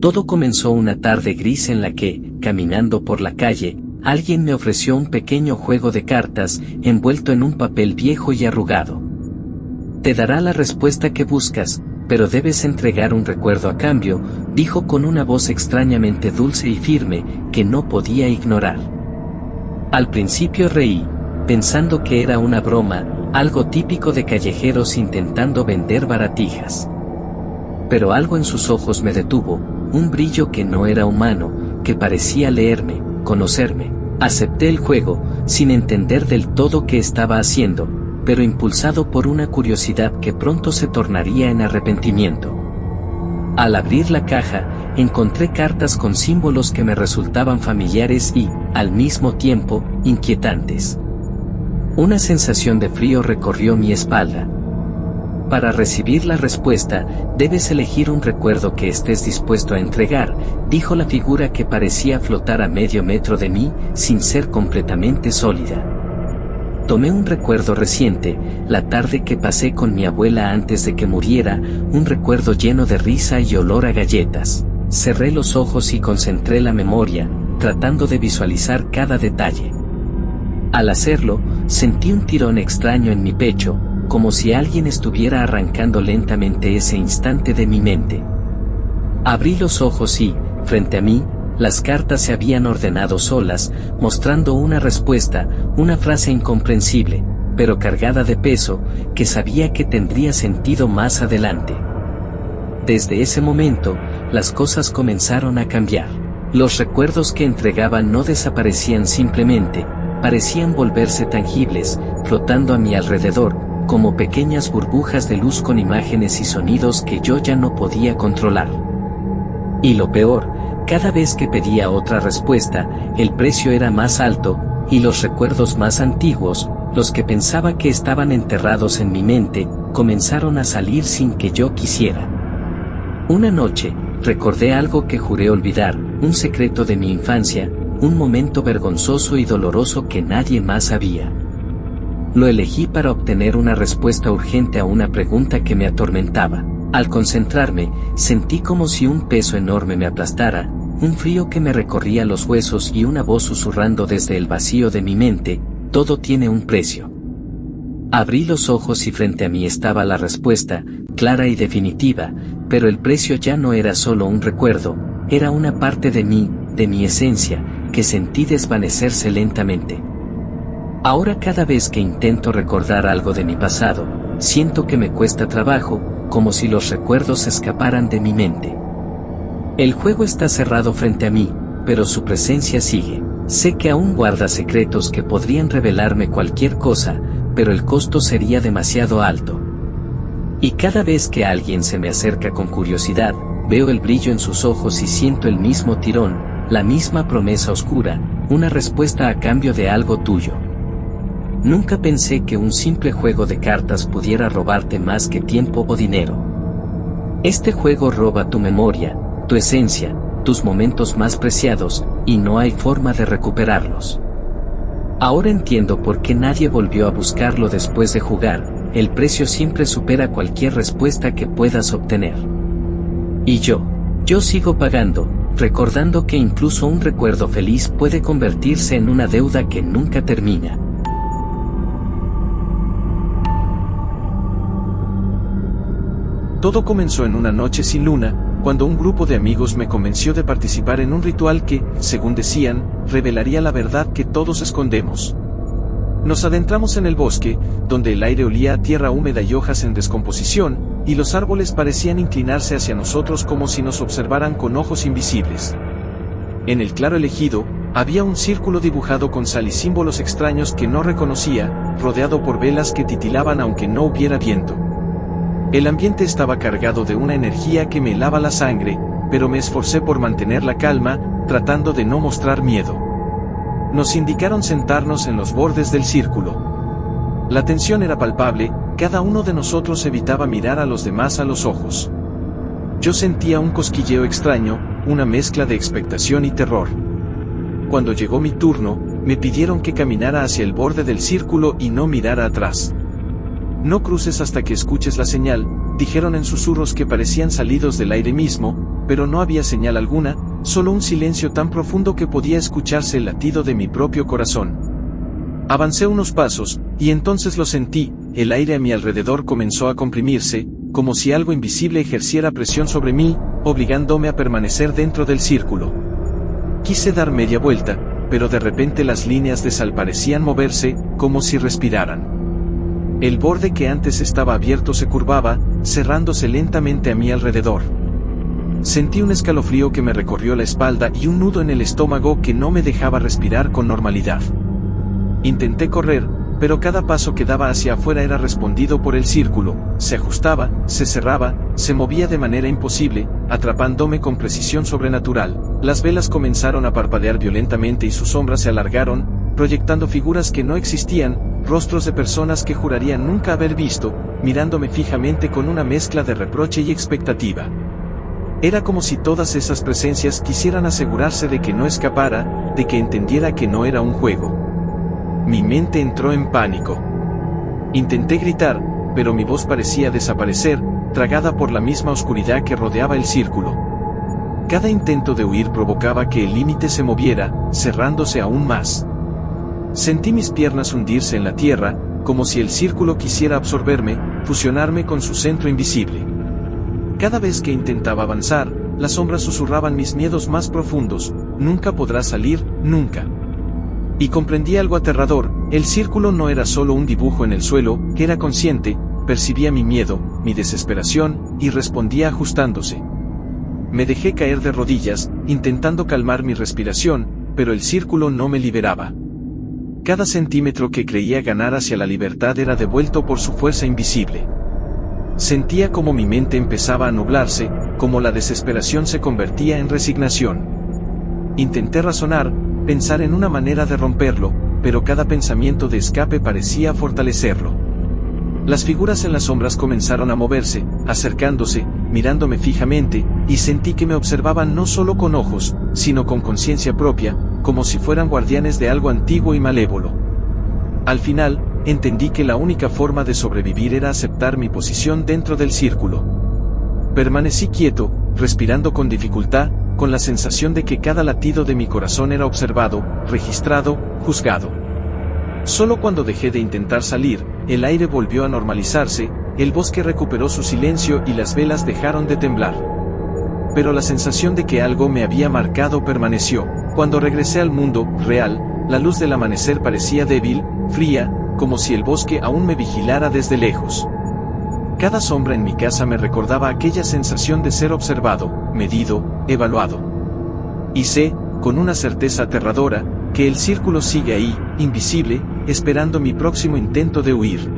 Todo comenzó una tarde gris en la que, caminando por la calle, alguien me ofreció un pequeño juego de cartas, envuelto en un papel viejo y arrugado. Te dará la respuesta que buscas, pero debes entregar un recuerdo a cambio, dijo con una voz extrañamente dulce y firme, que no podía ignorar. Al principio reí, pensando que era una broma, algo típico de callejeros intentando vender baratijas. Pero algo en sus ojos me detuvo, un brillo que no era humano, que parecía leerme, conocerme. Acepté el juego, sin entender del todo qué estaba haciendo, pero impulsado por una curiosidad que pronto se tornaría en arrepentimiento. Al abrir la caja, encontré cartas con símbolos que me resultaban familiares y, al mismo tiempo, inquietantes. Una sensación de frío recorrió mi espalda. Para recibir la respuesta, debes elegir un recuerdo que estés dispuesto a entregar, dijo la figura que parecía flotar a medio metro de mí, sin ser completamente sólida. Tomé un recuerdo reciente, la tarde que pasé con mi abuela antes de que muriera, un recuerdo lleno de risa y olor a galletas. Cerré los ojos y concentré la memoria, tratando de visualizar cada detalle. Al hacerlo, sentí un tirón extraño en mi pecho, como si alguien estuviera arrancando lentamente ese instante de mi mente. Abrí los ojos y, frente a mí, las cartas se habían ordenado solas, mostrando una respuesta, una frase incomprensible, pero cargada de peso, que sabía que tendría sentido más adelante. Desde ese momento, las cosas comenzaron a cambiar. Los recuerdos que entregaban no desaparecían simplemente, parecían volverse tangibles, flotando a mi alrededor, como pequeñas burbujas de luz con imágenes y sonidos que yo ya no podía controlar. Y lo peor, cada vez que pedía otra respuesta, el precio era más alto, y los recuerdos más antiguos, los que pensaba que estaban enterrados en mi mente, comenzaron a salir sin que yo quisiera. Una noche, recordé algo que juré olvidar, un secreto de mi infancia, un momento vergonzoso y doloroso que nadie más sabía. Lo elegí para obtener una respuesta urgente a una pregunta que me atormentaba. Al concentrarme, sentí como si un peso enorme me aplastara, un frío que me recorría los huesos y una voz susurrando desde el vacío de mi mente: todo tiene un precio. Abrí los ojos y frente a mí estaba la respuesta, clara y definitiva, pero el precio ya no era solo un recuerdo, era una parte de mí, de mi esencia, que sentí desvanecerse lentamente. Ahora cada vez que intento recordar algo de mi pasado, siento que me cuesta trabajo, como si los recuerdos escaparan de mi mente. El juego está cerrado frente a mí, pero su presencia sigue. Sé que aún guarda secretos que podrían revelarme cualquier cosa, pero el costo sería demasiado alto. Y cada vez que alguien se me acerca con curiosidad, veo el brillo en sus ojos y siento el mismo tirón, la misma promesa oscura, una respuesta a cambio de algo tuyo. Nunca pensé que un simple juego de cartas pudiera robarte más que tiempo o dinero. Este juego roba tu memoria, tu esencia, tus momentos más preciados, y no hay forma de recuperarlos. Ahora entiendo por qué nadie volvió a buscarlo después de jugar, el precio siempre supera cualquier respuesta que puedas obtener. Y yo sigo pagando, recordando que incluso un recuerdo feliz puede convertirse en una deuda que nunca termina. Todo comenzó en una noche sin luna, cuando un grupo de amigos me convenció de participar en un ritual que, según decían, revelaría la verdad que todos escondemos. Nos adentramos en el bosque, donde el aire olía a tierra húmeda y hojas en descomposición, y los árboles parecían inclinarse hacia nosotros como si nos observaran con ojos invisibles. En el claro elegido, había un círculo dibujado con sal y símbolos extraños que no reconocía, rodeado por velas que titilaban aunque no hubiera viento. El ambiente estaba cargado de una energía que me helaba la sangre, pero me esforcé por mantener la calma, tratando de no mostrar miedo. Nos indicaron sentarnos en los bordes del círculo. La tensión era palpable, cada uno de nosotros evitaba mirar a los demás a los ojos. Yo sentía un cosquilleo extraño, una mezcla de expectación y terror. Cuando llegó mi turno, me pidieron que caminara hacia el borde del círculo y no mirara atrás. No cruces hasta que escuches la señal, dijeron en susurros que parecían salidos del aire mismo, pero no había señal alguna, solo un silencio tan profundo que podía escucharse el latido de mi propio corazón. Avancé unos pasos, y entonces lo sentí, el aire a mi alrededor comenzó a comprimirse, como si algo invisible ejerciera presión sobre mí, obligándome a permanecer dentro del círculo. Quise dar media vuelta, pero de repente las líneas de sal parecían moverse, como si respiraran. El borde que antes estaba abierto se curvaba, cerrándose lentamente a mi alrededor. Sentí un escalofrío que me recorrió la espalda y un nudo en el estómago que no me dejaba respirar con normalidad. Intenté correr, pero cada paso que daba hacia afuera era respondido por el círculo, se ajustaba, se cerraba, se movía de manera imposible, atrapándome con precisión sobrenatural. Las velas comenzaron a parpadear violentamente y sus sombras se alargaron, proyectando figuras que no existían, rostros de personas que jurarían nunca haber visto, mirándome fijamente con una mezcla de reproche y expectativa. Era como si todas esas presencias quisieran asegurarse de que no escapara, de que entendiera que no era un juego. Mi mente entró en pánico. Intenté gritar, pero mi voz parecía desaparecer, tragada por la misma oscuridad que rodeaba el círculo. Cada intento de huir provocaba que el límite se moviera, cerrándose aún más. Sentí mis piernas hundirse en la tierra, como si el círculo quisiera absorberme, fusionarme con su centro invisible. Cada vez que intentaba avanzar, las sombras susurraban mis miedos más profundos: nunca podrás salir, nunca. Y comprendí algo aterrador: el círculo no era solo un dibujo en el suelo, que era consciente, percibía mi miedo, mi desesperación, y respondía ajustándose. Me dejé caer de rodillas, intentando calmar mi respiración, pero el círculo no me liberaba. Cada centímetro que creía ganar hacia la libertad era devuelto por su fuerza invisible. Sentía como mi mente empezaba a nublarse, como la desesperación se convertía en resignación. Intenté razonar, pensar en una manera de romperlo, pero cada pensamiento de escape parecía fortalecerlo. Las figuras en las sombras comenzaron a moverse, acercándose, mirándome fijamente, y sentí que me observaban no solo con ojos, sino con conciencia propia, como si fueran guardianes de algo antiguo y malévolo. Al final, entendí que la única forma de sobrevivir era aceptar mi posición dentro del círculo. Permanecí quieto, respirando con dificultad, con la sensación de que cada latido de mi corazón era observado, registrado, juzgado. Solo cuando dejé de intentar salir, el aire volvió a normalizarse, el bosque recuperó su silencio y las velas dejaron de temblar. Pero la sensación de que algo me había marcado permaneció. Cuando regresé al mundo real, la luz del amanecer parecía débil, fría, como si el bosque aún me vigilara desde lejos. Cada sombra en mi casa me recordaba aquella sensación de ser observado, medido, evaluado. Y sé, con una certeza aterradora, que el círculo sigue ahí, invisible, esperando mi próximo intento de huir.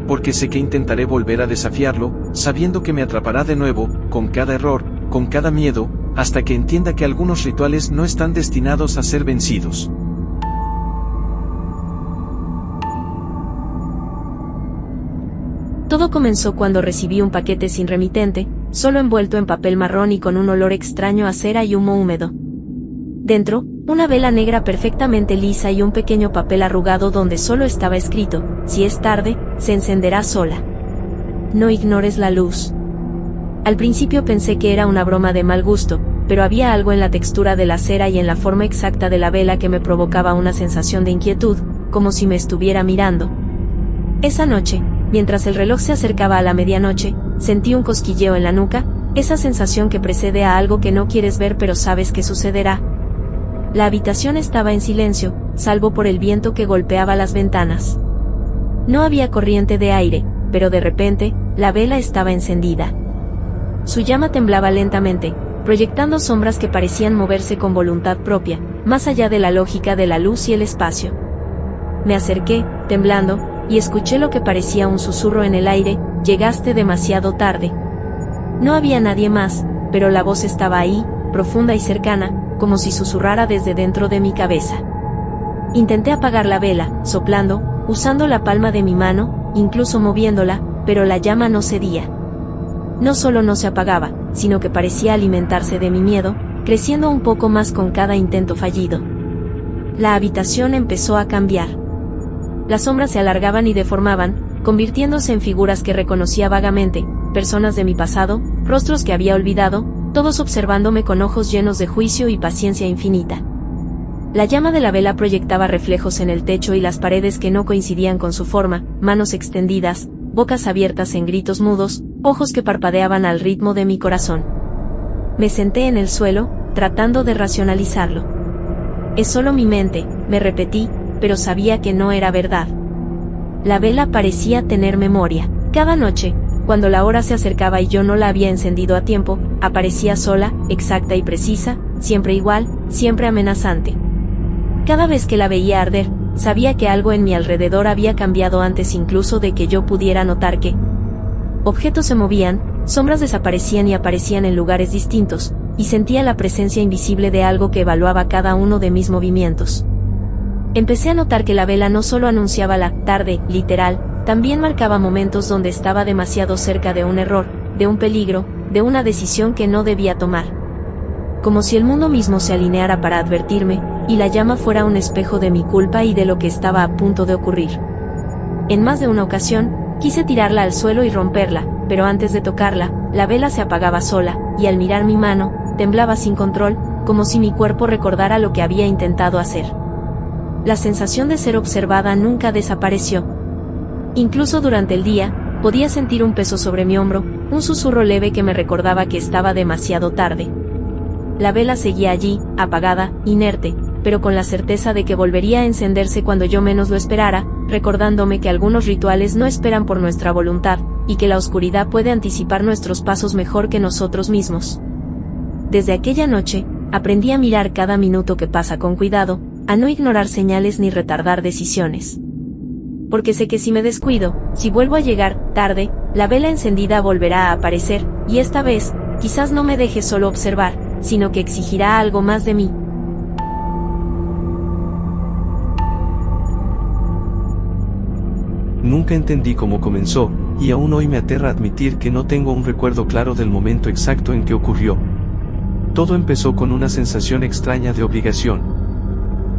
Porque sé que intentaré volver a desafiarlo, sabiendo que me atrapará de nuevo, con cada error, con cada miedo, hasta que entienda que algunos rituales no están destinados a ser vencidos. Todo comenzó cuando recibí un paquete sin remitente, solo envuelto en papel marrón y con un olor extraño a cera y humo húmedo. Dentro, una vela negra perfectamente lisa y un pequeño papel arrugado donde solo estaba escrito: si es tarde, se encenderá sola. No ignores la luz. Al principio pensé que era una broma de mal gusto, pero había algo en la textura de la cera y en la forma exacta de la vela que me provocaba una sensación de inquietud, como si me estuviera mirando. Esa noche, mientras el reloj se acercaba a la medianoche, sentí un cosquilleo en la nuca, esa sensación que precede a algo que no quieres ver pero sabes que sucederá. La habitación estaba en silencio, salvo por el viento que golpeaba las ventanas. No había corriente de aire, pero de repente, la vela estaba encendida. Su llama temblaba lentamente, proyectando sombras que parecían moverse con voluntad propia, más allá de la lógica de la luz y el espacio. Me acerqué, temblando, y escuché lo que parecía un susurro en el aire: llegaste demasiado tarde. No había nadie más, pero la voz estaba ahí, profunda y cercana, como si susurrara desde dentro de mi cabeza. Intenté apagar la vela, soplando, usando la palma de mi mano, incluso moviéndola, pero la llama no cedía. No solo no se apagaba, sino que parecía alimentarse de mi miedo, creciendo un poco más con cada intento fallido. La habitación empezó a cambiar. Las sombras se alargaban y deformaban, convirtiéndose en figuras que reconocía vagamente, personas de mi pasado, rostros que había olvidado, todos observándome con ojos llenos de juicio y paciencia infinita. La llama de la vela proyectaba reflejos en el techo y las paredes que no coincidían con su forma, manos extendidas, bocas abiertas en gritos mudos, ojos que parpadeaban al ritmo de mi corazón. Me senté en el suelo, tratando de racionalizarlo. Es solo mi mente, me repetí, pero sabía que no era verdad. La vela parecía tener memoria. Cada noche, cuando la hora se acercaba y yo no la había encendido a tiempo, aparecía sola, exacta y precisa, siempre igual, siempre amenazante. Cada vez que la veía arder, sabía que algo en mi alrededor había cambiado antes incluso de que yo pudiera notar que objetos se movían, sombras desaparecían y aparecían en lugares distintos, y sentía la presencia invisible de algo que evaluaba cada uno de mis movimientos. Empecé a notar que la vela no solo anunciaba la tarde, literal, también marcaba momentos donde estaba demasiado cerca de un error, de un peligro, de una decisión que no debía tomar. Como si el mundo mismo se alineara para advertirme, y la llama fuera un espejo de mi culpa y de lo que estaba a punto de ocurrir. En más de una ocasión, quise tirarla al suelo y romperla, pero antes de tocarla, la vela se apagaba sola, y al mirar mi mano, temblaba sin control, como si mi cuerpo recordara lo que había intentado hacer. La sensación de ser observada nunca desapareció. Incluso durante el día, podía sentir un peso sobre mi hombro, un susurro leve que me recordaba que estaba demasiado tarde. La vela seguía allí, apagada, inerte, pero con la certeza de que volvería a encenderse cuando yo menos lo esperara, recordándome que algunos rituales no esperan por nuestra voluntad, y que la oscuridad puede anticipar nuestros pasos mejor que nosotros mismos. Desde aquella noche, aprendí a mirar cada minuto que pasa con cuidado, a no ignorar señales ni retardar decisiones. Porque sé que si me descuido, si vuelvo a llegar tarde, la vela encendida volverá a aparecer, y esta vez, quizás no me deje solo observar, sino que exigirá algo más de mí. Nunca entendí cómo comenzó, y aún hoy me aterra admitir que no tengo un recuerdo claro del momento exacto en que ocurrió. Todo empezó con una sensación extraña de obligación.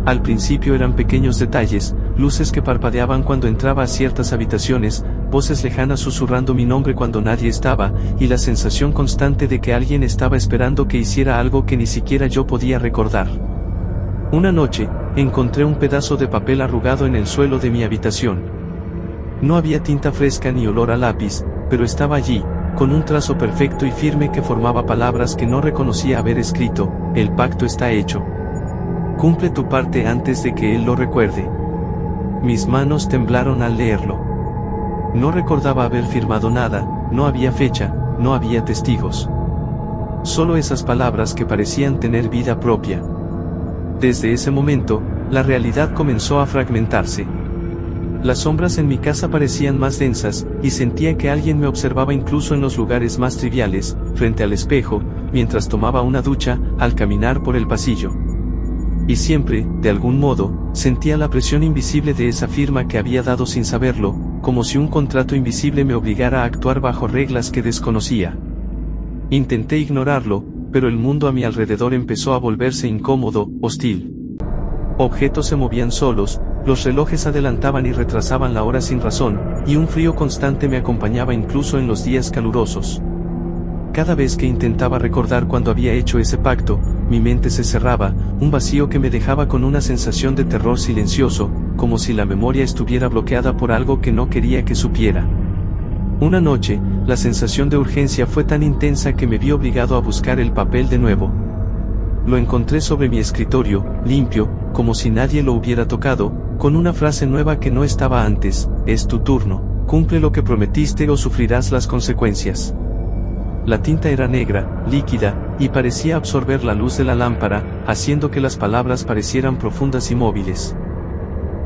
Al principio eran pequeños detalles, luces que parpadeaban cuando entraba a ciertas habitaciones, voces lejanas susurrando mi nombre cuando nadie estaba, y la sensación constante de que alguien estaba esperando que hiciera algo que ni siquiera yo podía recordar. Una noche, encontré un pedazo de papel arrugado en el suelo de mi habitación. No había tinta fresca ni olor a lápiz, pero estaba allí, con un trazo perfecto y firme que formaba palabras que no reconocía haber escrito: el pacto está hecho. Cumple tu parte antes de que él lo recuerde. Mis manos temblaron al leerlo. No recordaba haber firmado nada, no había fecha, no había testigos. Solo esas palabras que parecían tener vida propia. Desde ese momento, la realidad comenzó a fragmentarse. Las sombras en mi casa parecían más densas, y sentía que alguien me observaba incluso en los lugares más triviales, frente al espejo, mientras tomaba una ducha, al caminar por el pasillo. Y siempre, de algún modo, sentía la presión invisible de esa firma que había dado sin saberlo, como si un contrato invisible me obligara a actuar bajo reglas que desconocía. Intenté ignorarlo, pero el mundo a mi alrededor empezó a volverse incómodo, hostil. Objetos se movían solos, los relojes adelantaban y retrasaban la hora sin razón, y un frío constante me acompañaba incluso en los días calurosos. Cada vez que intentaba recordar cuándo había hecho ese pacto, mi mente se cerraba, un vacío que me dejaba con una sensación de terror silencioso, como si la memoria estuviera bloqueada por algo que no quería que supiera. Una noche, la sensación de urgencia fue tan intensa que me vi obligado a buscar el papel de nuevo. Lo encontré sobre mi escritorio, limpio, como si nadie lo hubiera tocado, con una frase nueva que no estaba antes: es tu turno, cumple lo que prometiste o sufrirás las consecuencias. La tinta era negra, líquida, y parecía absorber la luz de la lámpara, haciendo que las palabras parecieran profundas y móviles.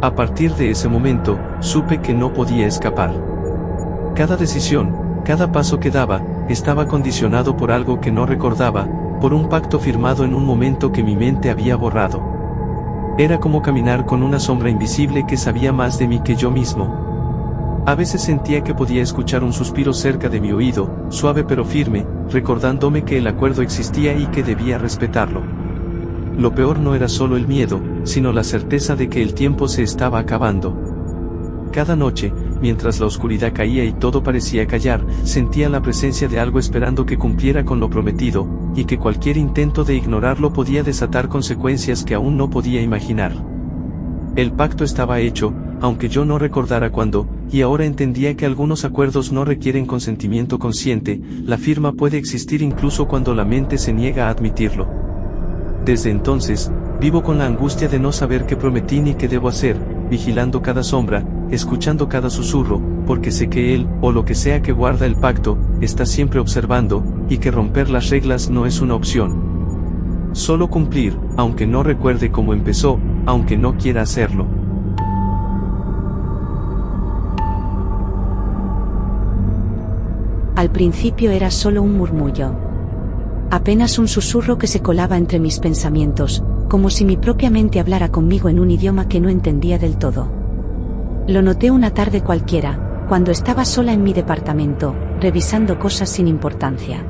A partir de ese momento, supe que no podía escapar. Cada decisión, cada paso que daba, estaba condicionado por algo que no recordaba, por un pacto firmado en un momento que mi mente había borrado. Era como caminar con una sombra invisible que sabía más de mí que yo mismo. A veces sentía que podía escuchar un suspiro cerca de mi oído, suave pero firme, recordándome que el acuerdo existía y que debía respetarlo. Lo peor no era solo el miedo, sino la certeza de que el tiempo se estaba acabando. Cada noche, mientras la oscuridad caía y todo parecía callar, sentía la presencia de algo esperando que cumpliera con lo prometido, y que cualquier intento de ignorarlo podía desatar consecuencias que aún no podía imaginar. El pacto estaba hecho, aunque yo no recordara cuándo, y ahora entendía que algunos acuerdos no requieren consentimiento consciente, la firma puede existir incluso cuando la mente se niega a admitirlo. Desde entonces, vivo con la angustia de no saber qué prometí ni qué debo hacer, vigilando cada sombra, escuchando cada susurro, porque sé que él, o lo que sea que guarda el pacto, está siempre observando, y que romper las reglas no es una opción. Solo cumplir, aunque no recuerde cómo empezó, aunque no quiera hacerlo. Al principio era solo un murmullo. Apenas un susurro que se colaba entre mis pensamientos, como si mi propia mente hablara conmigo en un idioma que no entendía del todo. Lo noté una tarde cualquiera, cuando estaba sola en mi departamento, revisando cosas sin importancia.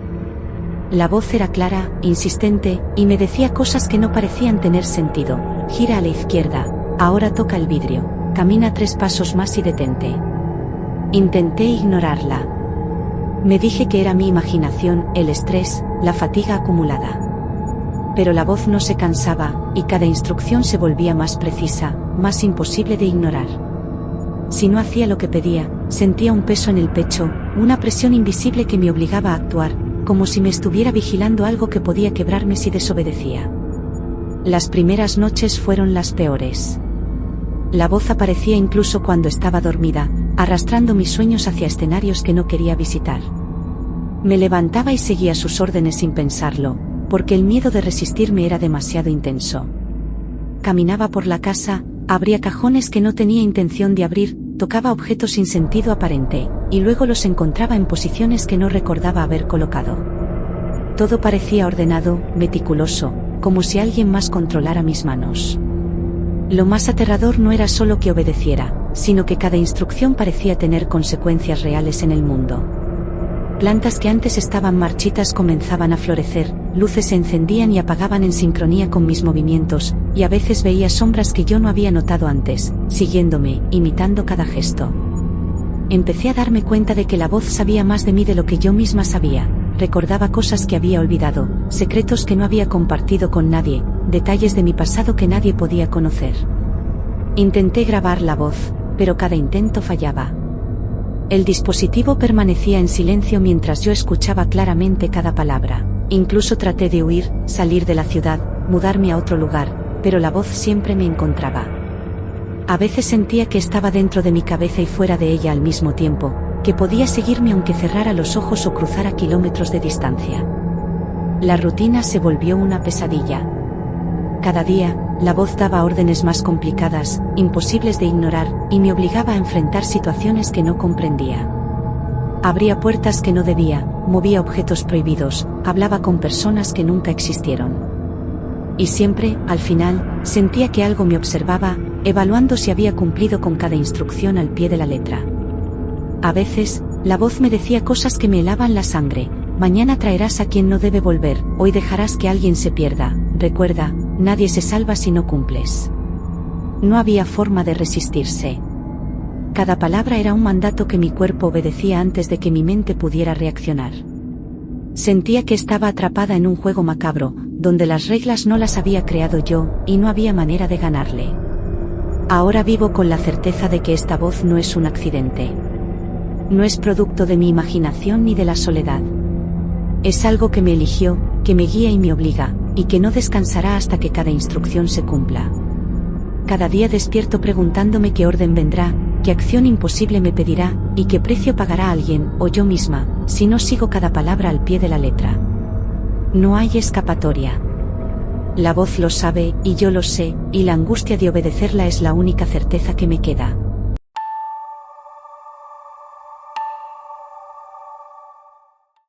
La voz era clara, insistente, y me decía cosas que no parecían tener sentido. Gira a la izquierda, ahora toca el vidrio, camina 3 pasos más y detente. Intenté ignorarla. Me dije que era mi imaginación, el estrés, la fatiga acumulada. Pero la voz no se cansaba, y cada instrucción se volvía más precisa, más imposible de ignorar. Si no hacía lo que pedía, sentía un peso en el pecho, una presión invisible que me obligaba a actuar, como si me estuviera vigilando algo que podía quebrarme si desobedecía. Las primeras noches fueron las peores. La voz aparecía incluso cuando estaba dormida, arrastrando mis sueños hacia escenarios que no quería visitar. Me levantaba y seguía sus órdenes sin pensarlo, porque el miedo de resistirme era demasiado intenso. Caminaba por la casa, abría cajones que no tenía intención de abrir, tocaba objetos sin sentido aparente, y luego los encontraba en posiciones que no recordaba haber colocado. Todo parecía ordenado, meticuloso, como si alguien más controlara mis manos. Lo más aterrador no era solo que obedeciera, sino que cada instrucción parecía tener consecuencias reales en el mundo. Plantas que antes estaban marchitas comenzaban a florecer, luces se encendían y apagaban en sincronía con mis movimientos, y a veces veía sombras que yo no había notado antes, siguiéndome, imitando cada gesto. Empecé a darme cuenta de que la voz sabía más de mí de lo que yo misma sabía, recordaba cosas que había olvidado, secretos que no había compartido con nadie, detalles de mi pasado que nadie podía conocer. Intenté grabar la voz, pero cada intento fallaba. El dispositivo permanecía en silencio mientras yo escuchaba claramente cada palabra. Incluso traté de huir, salir de la ciudad, mudarme a otro lugar, pero la voz siempre me encontraba. A veces sentía que estaba dentro de mi cabeza y fuera de ella al mismo tiempo, que podía seguirme aunque cerrara los ojos o cruzara kilómetros de distancia. La rutina se volvió una pesadilla. Cada día, la voz daba órdenes más complicadas, imposibles de ignorar, y me obligaba a enfrentar situaciones que no comprendía. Abría puertas que no debía, movía objetos prohibidos, hablaba con personas que nunca existieron. Y siempre, al final, sentía que algo me observaba, evaluando si había cumplido con cada instrucción al pie de la letra. A veces, la voz me decía cosas que me helaban la sangre. Mañana traerás a quien no debe volver, hoy dejarás que alguien se pierda, recuerda, nadie se salva si no cumples. No había forma de resistirse. Cada palabra era un mandato que mi cuerpo obedecía antes de que mi mente pudiera reaccionar. Sentía que estaba atrapada en un juego macabro, donde las reglas no las había creado yo, y no había manera de ganarle. Ahora vivo con la certeza de que esta voz no es un accidente. No es producto de mi imaginación ni de la soledad. Es algo que me eligió, que me guía y me obliga, y que no descansará hasta que cada instrucción se cumpla. Cada día despierto preguntándome qué orden vendrá, qué acción imposible me pedirá, y qué precio pagará alguien, o yo misma, si no sigo cada palabra al pie de la letra. No hay escapatoria. La voz lo sabe, y yo lo sé, y la angustia de obedecerla es la única certeza que me queda.